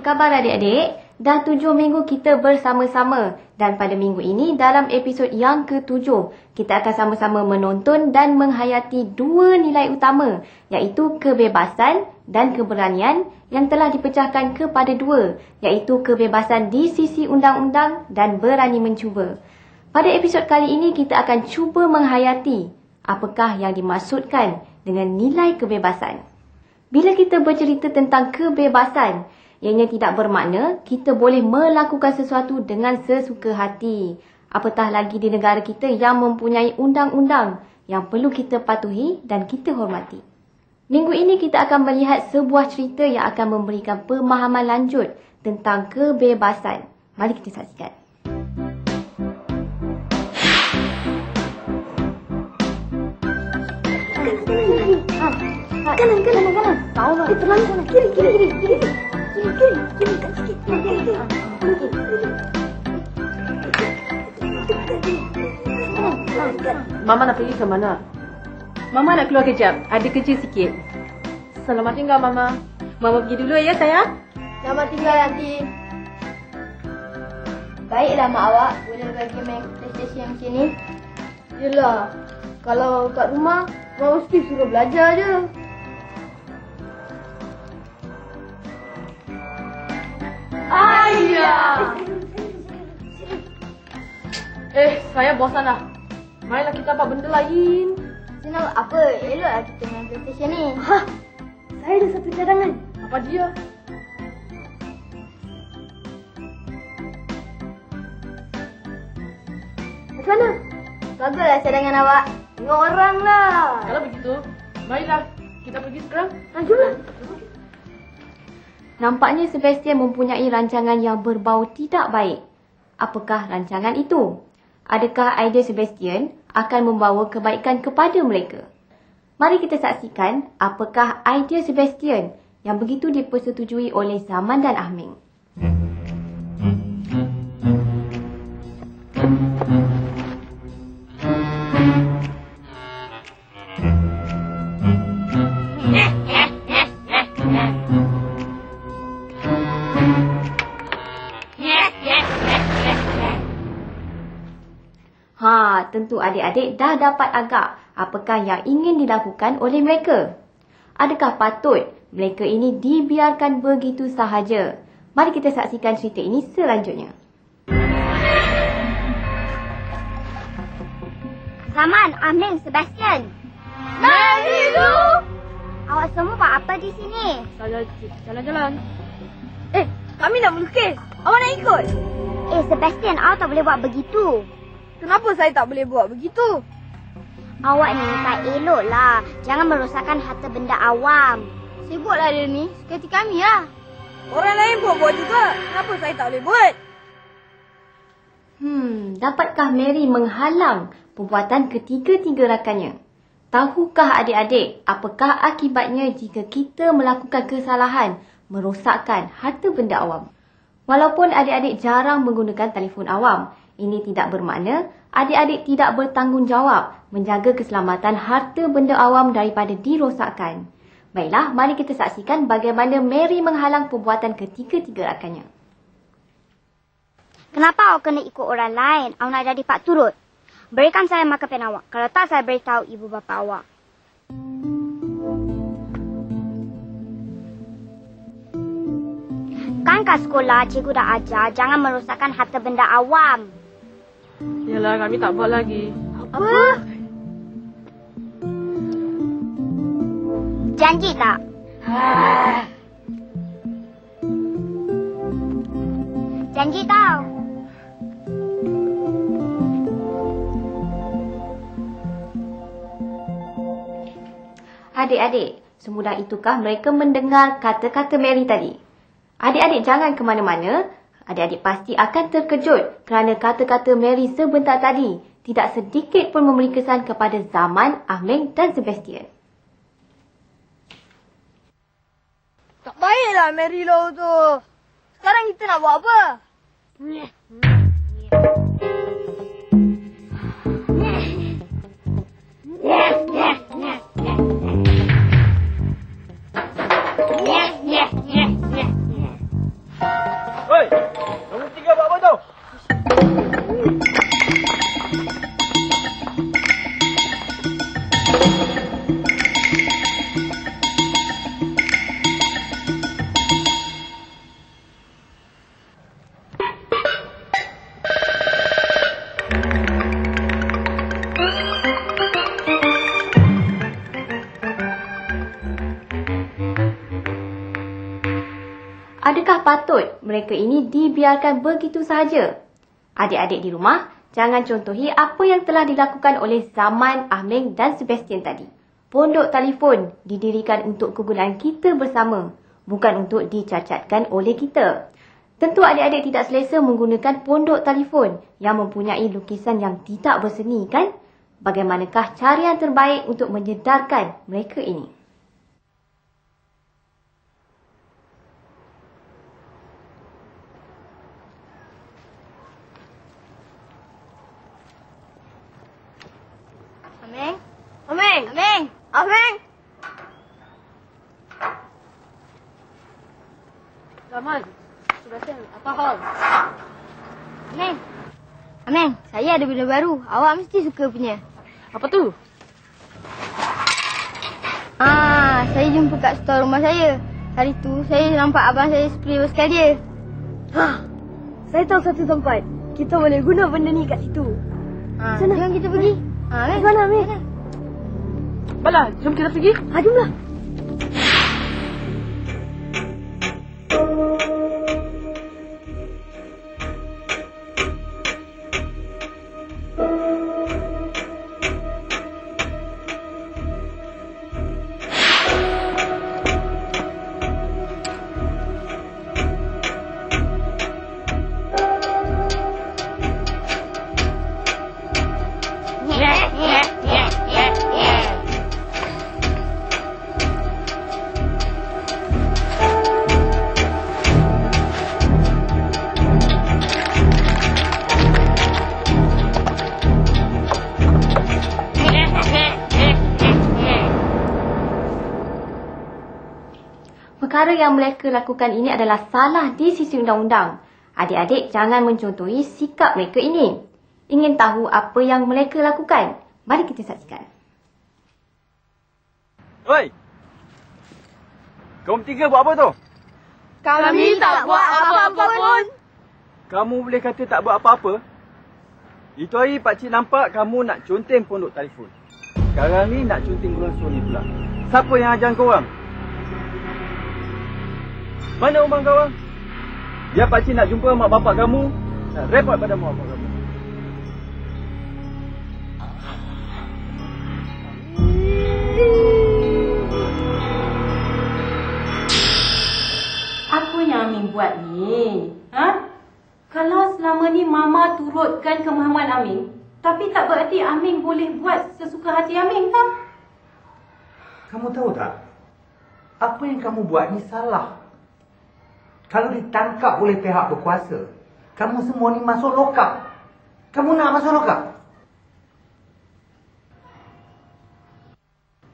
Khabar adik-adik? Dah 7 minggu kita bersama-sama dan pada minggu ini dalam episod yang ke-7 kita akan sama-sama menonton dan menghayati dua nilai utama iaitu kebebasan dan keberanian yang telah dipecahkan kepada dua iaitu kebebasan di sisi undang-undang dan berani mencuba. Pada episod kali ini kita akan cuba menghayati apakah yang dimaksudkan dengan nilai kebebasan. Bila kita bercerita tentang kebebasan, ianya tidak bermakna kita boleh melakukan sesuatu dengan sesuka hati. Apatah lagi di negara kita yang mempunyai undang-undang yang perlu kita patuhi dan kita hormati. Minggu ini kita akan melihat sebuah cerita yang akan memberikan pemahaman lanjut tentang kebebasan. Mari kita saksikan. Kanan. Tahu tak? Terlalu kanan. Kiri. Mama nak pergi ke mana? Mama nak keluar kejap. Ada kerja sikit. Selamat tinggal, Mama. Mama pergi dulu ya, sayang. Selamat tinggal, Aunty. Baiklah, mak awak. Boleh bagi main PlayStation macam ni? Yelah. Kalau kat rumah, mak mesti suruh belajar je. Ayah! Saya bosan dah. Marilah kita buat benda lain. Senang apa? Eloklah kita main PlayStation ni. Saya ada satu cadangan. Apa dia? Macam mana? Baguslah cadangan awak. Tengok orang lah. Kalau begitu, marilah kita pergi sekarang. Jomlah. Nampaknya Sebastian mempunyai rancangan yang berbau tidak baik. Apakah rancangan itu? Adakah idea Sebastian akan membawa kebaikan kepada mereka? Mari kita saksikan apakah idea Sebastian yang begitu dipersetujui oleh Zaman dan Ahming. Tentu adik-adik dah dapat agak apakah yang ingin dilakukan oleh mereka. Adakah patut mereka ini dibiarkan begitu sahaja? Mari kita saksikan cerita ini selanjutnya. Zaman, Ahming, Sebastian. Mari lu! Awak semua buat apa di sini? Jalan-jalan. Kami nak melukis. Awak nak ikut? Sebastian, awak tak boleh buat begitu. Kenapa saya tak boleh buat begitu? Awak ni tak elok lah. Jangan merosakkan harta benda awam. Sibuklah dia ni. Seperti kami lah. Orang lain buat juga. Kenapa saya tak boleh buat? Dapatkah Mary menghalang perbuatan ketiga-tiga rakannya? Tahukah adik-adik apakah akibatnya jika kita melakukan kesalahan merosakkan harta benda awam? Walaupun adik-adik jarang menggunakan telefon awam, ini tidak bermakna adik-adik tidak bertanggungjawab menjaga keselamatan harta benda awam daripada dirosakkan. Baiklah, mari kita saksikan bagaimana Mary menghalang perbuatan ketiga-tiga rakannya. Kenapa awak kena ikut orang lain? Awak nak jadi pak turut? Berikan saya marker pen awak. Kalau tak, saya beritahu ibu bapa awak. Kan kat sekolah, cikgu dah ajar jangan merosakkan harta benda awam. Yalah, kami tak buat lagi. Apa? Janji tak? Janji tau. Adik-adik, semudah itukah mereka mendengar kata-kata Mary tadi? Adik-adik jangan ke mana-mana. Adik-adik pasti akan terkejut kerana kata-kata Mary sebentar tadi tidak sedikit pun memberi kesan kepada Zaman, Aming dan Sebastian. Tak baiklah Mary Low tu. Sekarang kita nak buat apa? Hei, kamu tiga buat apa tu? Adakah patut mereka ini dibiarkan begitu sahaja? Adik-adik di rumah, jangan contohi apa yang telah dilakukan oleh Zaman, Aming dan Sebastian tadi. Pondok telefon didirikan untuk kegunaan kita bersama, bukan untuk dicacatkan oleh kita. Tentu adik-adik tidak selesa menggunakan pondok telefon yang mempunyai lukisan yang tidak berseni, kan? Bagaimanakah cara yang terbaik untuk menyedarkan mereka ini? Aming! Zaman, Sebastian, apa hal? Aming, saya ada benda baru. Awak mesti suka punya. Apa tu? Saya jumpa kat store rumah saya. Hari tu, saya nampak abang saya spray basikal dia. Saya tahu satu tempat. Kita boleh guna benda ni kat situ. Jom kita pergi. Di mana, Aming? Balah, jom kita pergi. Jomlah. Perkara yang mereka lakukan ini adalah salah di sisi undang-undang. Adik-adik jangan mencontohi sikap mereka ini. Ingin tahu apa yang mereka lakukan? Mari kita saksikan. Hei! Kamu tiga buat apa tu? Kami tak buat apa-apa pun. Kamu boleh kata tak buat apa-apa? Itu hari pakcik nampak kamu nak conteng pondok telefon. Sekarang ni nak conteng brosur ni pula. Siapa yang ajar korang? Mana rumah korang? Biar pakcik nak jumpa mak bapak kamu, nak repot pada mak bapak kamu. Apa yang Amin buat ni? Kalau selama ni Mama turutkan kemahuan Amin, tapi tak bererti Amin boleh buat sesuka hati Amin, tak? Kamu tahu tak? Apa yang kamu buat ni salah. Kalau ditangkap oleh pihak berkuasa, kamu semua ni masuk lokap. Kamu nak masuk lokap?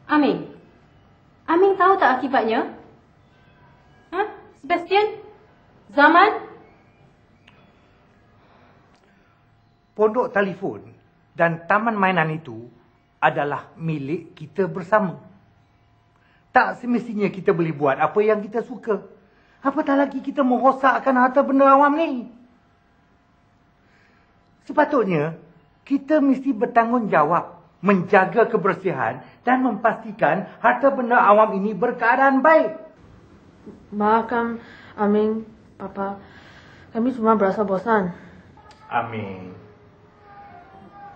Amin tahu tak akibatnya? Sebastian? Zaman? Pondok telefon dan taman mainan itu adalah milik kita bersama. Tak semestinya kita boleh buat apa yang kita suka. Apatah lagi kita merosakkan harta benda awam ni. Sepatutnya, kita mesti bertanggungjawab menjaga kebersihan dan memastikan harta benda awam ini berkeadaan baik. Maafkan Amin, Papa. Kami cuma berasa bosan. Amin.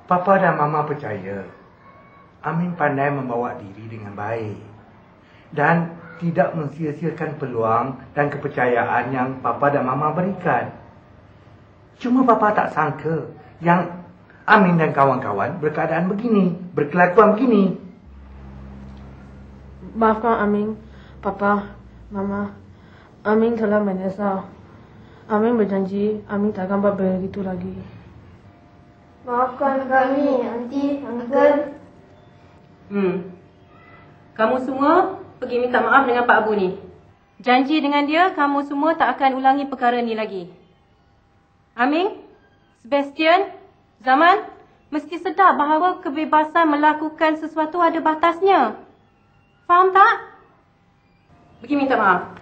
Papa dan Mama percaya Amin pandai membawa diri dengan baik. Dan tidak mensia-siakan peluang dan kepercayaan yang Papa dan Mama berikan. Cuma Papa tak sangka yang Amin dan kawan-kawan berkeadaan begini, berkelakuan begini. Maafkan Amin, Papa, Mama. Amin telah menyesal. Amin berjanji Amin takkan buat begitu lagi. Maafkan kami, Aunty, Uncle. Kamu semua pergi minta maaf dengan Pak Abu ni. Janji dengan dia kamu semua tak akan ulangi perkara ni lagi. Amin, Sebastian, Zaman, mesti sedar bahawa kebebasan melakukan sesuatu ada batasnya. Faham tak? Pergi minta maaf.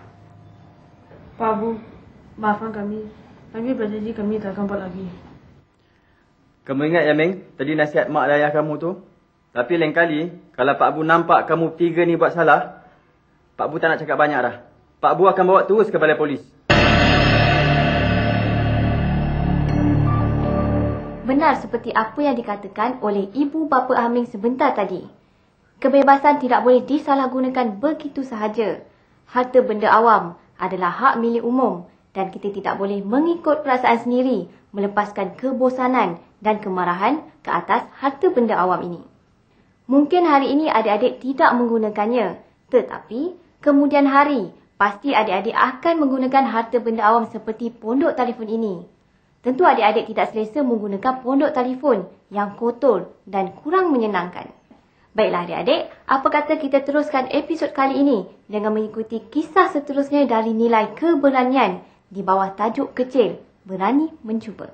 Pak Abu, maafkan kami. Kami berjanji kami takkan buat lagi. Kamu ingat ya, Meng, tadi nasihat mak dan ayah kamu tu? Tapi lain kali, kalau Pak Abu nampak kamu bertiga ni buat salah, Pak Abu tak nak cakap banyak dah. Pak Abu akan bawa terus ke balai polis. Benar seperti apa yang dikatakan oleh ibu bapa Amin sebentar tadi. Kebebasan tidak boleh disalahgunakan begitu sahaja. Harta benda awam adalah hak milik umum dan kita tidak boleh mengikut perasaan sendiri melepaskan kebosanan dan kemarahan ke atas harta benda awam ini. Mungkin hari ini adik-adik tidak menggunakannya, tetapi kemudian hari pasti adik-adik akan menggunakan harta benda awam seperti pondok telefon ini. Tentu adik-adik tidak selesa menggunakan pondok telefon yang kotor dan kurang menyenangkan. Baiklah adik-adik, apa kata kita teruskan episod kali ini dengan mengikuti kisah seterusnya dari nilai keberanian di bawah tajuk kecil, Berani Mencuba.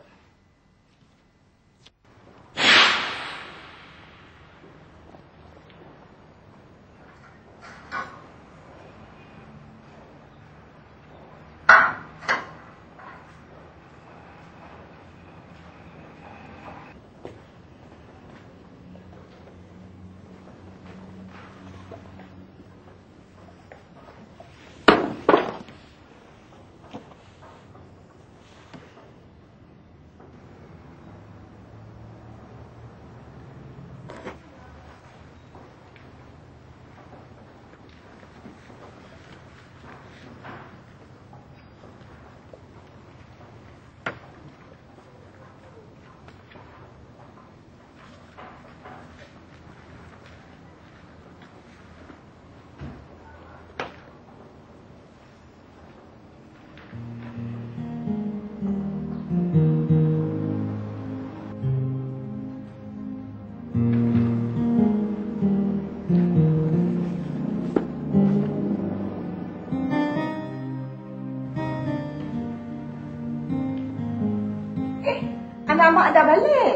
Anak Mak dah balik.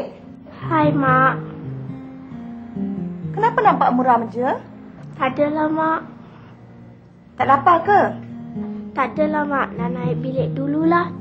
Hai, Mak. Kenapa nampak muram je? Tak adalah, Mak. Tak lapar ke? Tak adalah, Mak. Nak naik bilik dululah.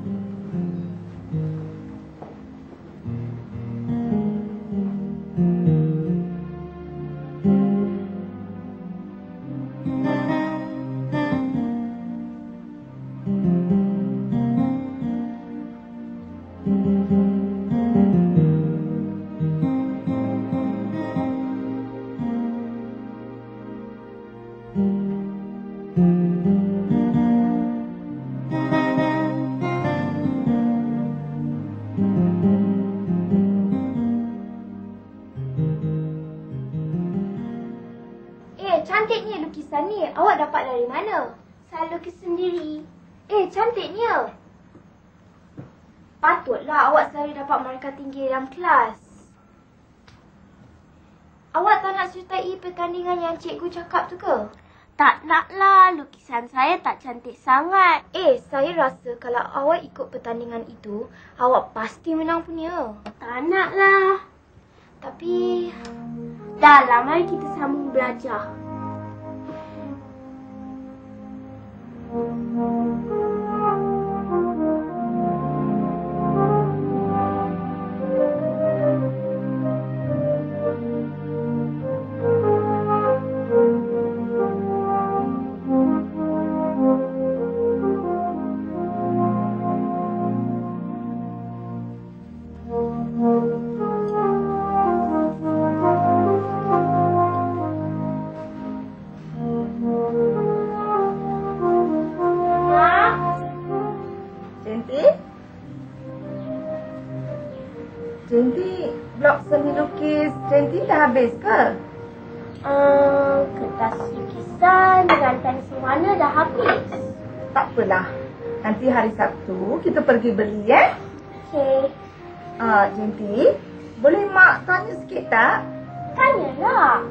Cantiknya lukisan ni. Awak dapat dari mana? Saya lukis sendiri. Cantiknya. Patutlah awak selalu dapat markah tinggi dalam kelas. Awak tak nak sertai pertandingan yang cikgu cakap tu ke? Tak naklah. Lukisan saya tak cantik sangat. Saya rasa kalau awak ikut pertandingan itu, awak pasti menang punya. Tak naklah. Tapi... Dah lah, mari kita sambung belajar. Jenti, blok seni lukis Jenti dah habis ke? Kertas lukisan dengan pensel warna dah habis. Tak apalah. Nanti hari Sabtu kita pergi beli ya. Okey. Jenti, boleh mak tanya sikit tak? Tanyalah.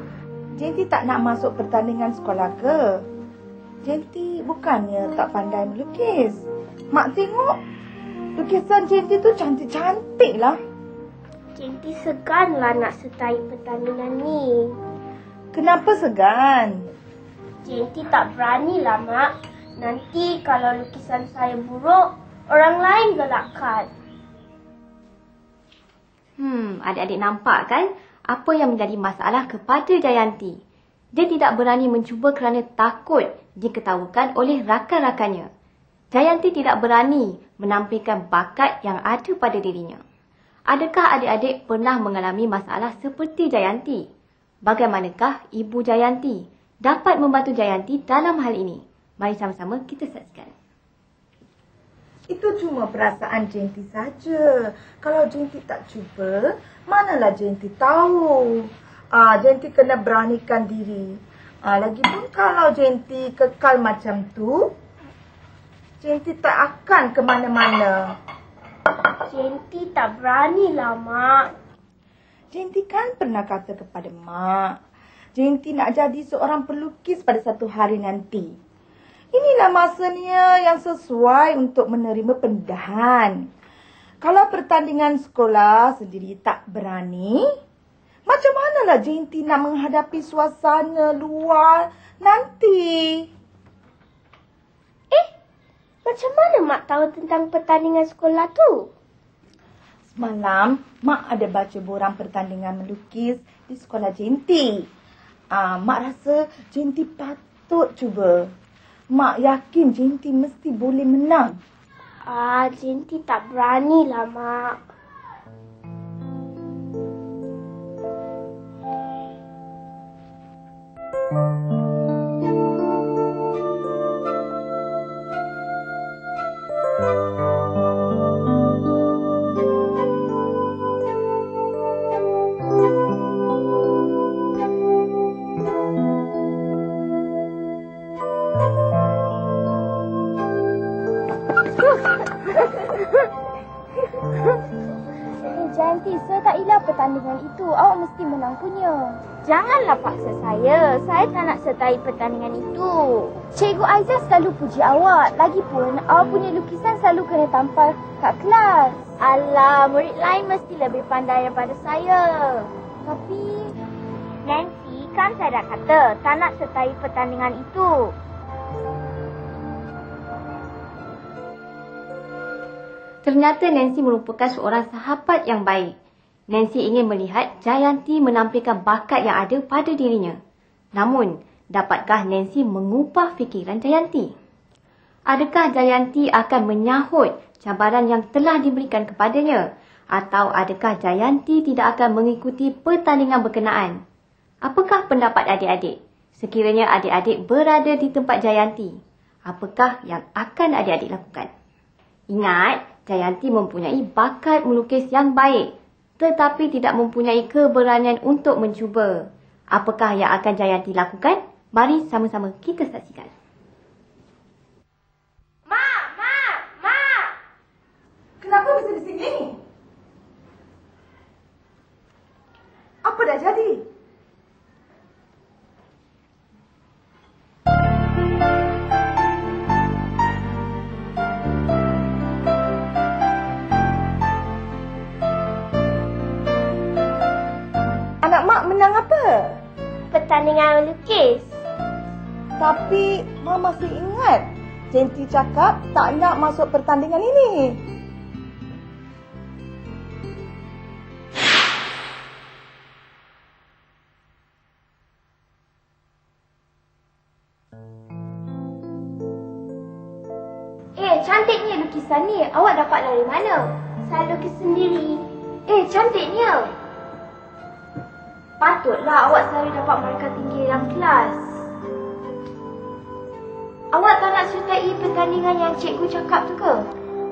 Jenti tak nak masuk pertandingan sekolah ke? Jenti bukannya tak pandai melukis. Mak tengok lukisan Jenti tu cantik-cantik lah. Jenti seganlah nak sertai pertandingan ni. Kenapa segan? Jenti tak beranilah, Mak. Nanti kalau lukisan saya buruk, orang lain galakkan. Adik-adik nampak kan apa yang menjadi masalah kepada Jayanti. Dia tidak berani mencuba kerana takut diketawakan oleh rakan-rakannya. Jayanti tidak berani menampilkan bakat yang ada pada dirinya. Adakah adik-adik pernah mengalami masalah seperti Jayanti? Bagaimanakah Ibu Jayanti dapat membantu Jayanti dalam hal ini? Mari sama-sama kita saksikan. Itu cuma perasaan Jenti saja. Kalau Jenti tak cuba, manalah Jenti tahu. Jenti kena beranikan diri. Lagipun kalau Jenti kekal macam tu, Jenti tak akan ke mana-mana. Jenti tak beranilah, Mak. Jenti kan pernah kata kepada Mak, Jenti nak jadi seorang pelukis pada satu hari nanti. Inilah masanya yang sesuai untuk menerima pendedahan. Kalau pertandingan sekolah sendiri tak berani, macam manalah Jenti nak menghadapi suasana luar nanti? Macam mana Mak tahu tentang pertandingan sekolah tu? Semalam, Mak ada baca borang pertandingan melukis di sekolah Jenti. Mak rasa Jenti patut cuba. Mak yakin Jenti mesti boleh menang. Jenti tak beranilah, Mak. Jayanti, saya tak ilah pertandingan itu. Awak mesti menang punya. Janganlah paksa saya. Saya tak nak sertai pertandingan itu. Cikgu Aizah selalu puji awak. Lagipun, awak punya lukisan selalu kena tampal kat kelas. Alah, murid lain mesti lebih pandai daripada saya. Tapi, Nancy, kan saya dah kata tak nak sertai pertandingan itu. Ternyata Nancy merupakan seorang sahabat yang baik. Nancy ingin melihat Jayanti menampilkan bakat yang ada pada dirinya. Namun, dapatkah Nancy mengubah fikiran Jayanti? Adakah Jayanti akan menyahut cabaran yang telah diberikan kepadanya? Atau adakah Jayanti tidak akan mengikuti pertandingan berkenaan? Apakah pendapat adik-adik? Sekiranya adik-adik berada di tempat Jayanti, apakah yang akan adik-adik lakukan? Ingat, Jayanti mempunyai bakat melukis yang baik, tetapi tidak mempunyai keberanian untuk mencuba. Apakah yang akan Jayanti lakukan? Mari sama-sama kita saksikan. Mak! Kenapa mesti di sini? Apa dah jadi? Anak Mak menang apa? Pertandingan melukis. Tapi Mak masih ingat Jenti cakap tak nak masuk pertandingan ini. Cantiknya lukisan ni. Awak dapat dari mana? Saya lukis sendiri. Cantiknya. Patutlah awak selalu dapat markah tinggi dalam kelas. Awak tak nak sertai pertandingan yang cikgu cakap tu ke?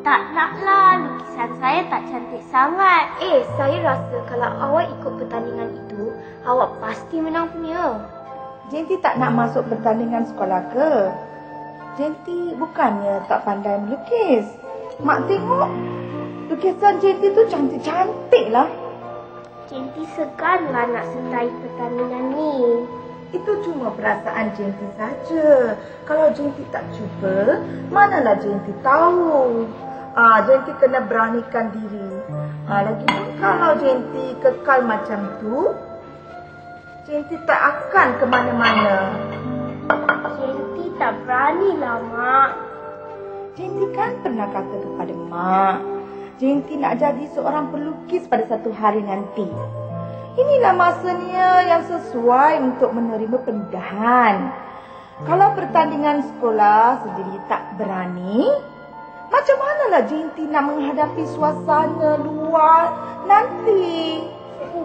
Tak naklah, lukisan saya tak cantik sangat. Saya rasa kalau awak ikut pertandingan itu, awak pasti menang punya. Jenti tak nak masuk pertandingan sekolah ke? Jenti bukannya tak pandai melukis. Mak tengok, lukisan Jenti tu cantik-cantik lah. Jenti seganlah nak sertai pertandingan ni. Itu cuma perasaan Jenti saja. Kalau Jenti tak cuba, manalah Jenti tahu. Jenti kena beranikan diri. Lagipun kalau Jenti kekal macam tu, Jenti tak akan ke mana-mana. Jenti tak beranilah, Mak. Jenti kan pernah kata kepada Mak, Jenti nak jadi seorang pelukis pada satu hari nanti. Inilah masanya yang sesuai untuk menerima pendidikan. Kalau pertandingan sekolah sendiri tak berani, macam manalah Jenti nak menghadapi suasana luar nanti?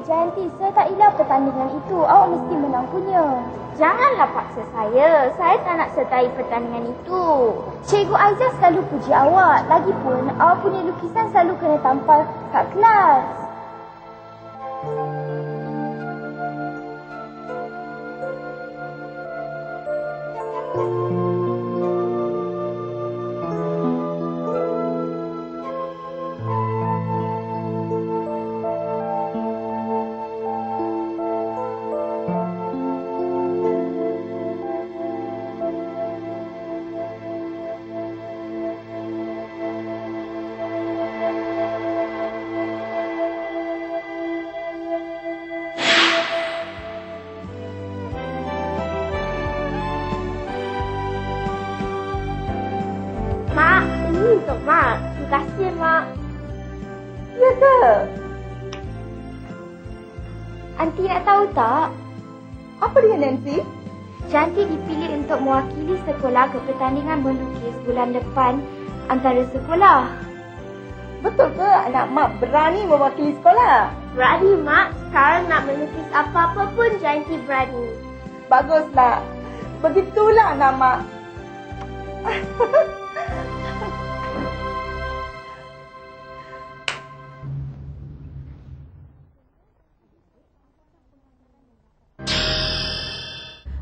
Jenti, saya tak ilah pertandingan itu. Awak mesti menang punya. Janganlah paksa saya. Saya tak nak sertai pertandingan itu. Cikgu Aizah selalu puji awak. Lagipun, awak punya lukisan selalu kena tampal kat kelas. Mak, ini untuk Mak. Terima kasih, Mak. Ya ke? Aunty nak tahu tak? Apa dia, Nancy? Janti dipilih untuk mewakili sekolah ke pertandingan melukis bulan depan antara sekolah. Betul ke anak Mak berani mewakili sekolah? Berani, Mak. Sekarang nak melukis apa-apa pun Janti berani. Baguslah. Begitulah anak Mak.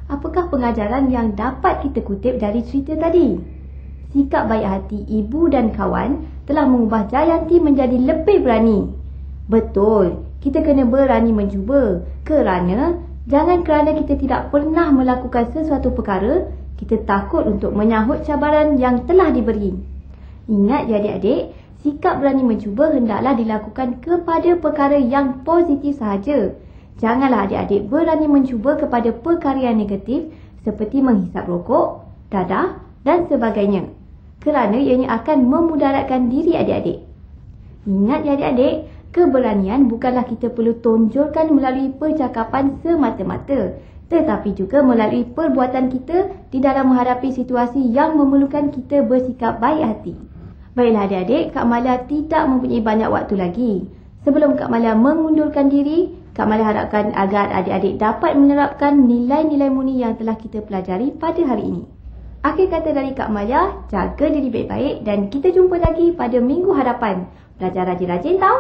Apakah pengajaran yang dapat kita kutip dari cerita tadi? Sikap baik hati ibu dan kawan telah mengubah Jayanti menjadi lebih berani. Betul, kita kena berani mencuba. Kerana kita tidak pernah melakukan sesuatu perkara, kita takut untuk menyahut cabaran yang telah diberi. Ingat ya adik-adik, sikap berani mencuba hendaklah dilakukan kepada perkara yang positif sahaja. Janganlah adik-adik berani mencuba kepada perkara yang negatif seperti menghisap rokok, dadah dan sebagainya. Kerana ianya akan memudaratkan diri adik-adik. Ingat ya adik-adik, keberanian bukanlah kita perlu tonjolkan melalui percakapan semata-mata, tetapi juga melalui perbuatan kita di dalam menghadapi situasi yang memerlukan kita bersikap baik hati. Baiklah adik-adik, Kak Malia tidak mempunyai banyak waktu lagi. Sebelum Kak Malia mengundurkan diri, Kak Malia harapkan agar adik-adik dapat menerapkan nilai-nilai murni yang telah kita pelajari pada hari ini. Akhir kata dari Kak Malia, jaga diri baik-baik dan kita jumpa lagi pada minggu hadapan. Belajar rajin-rajin tau!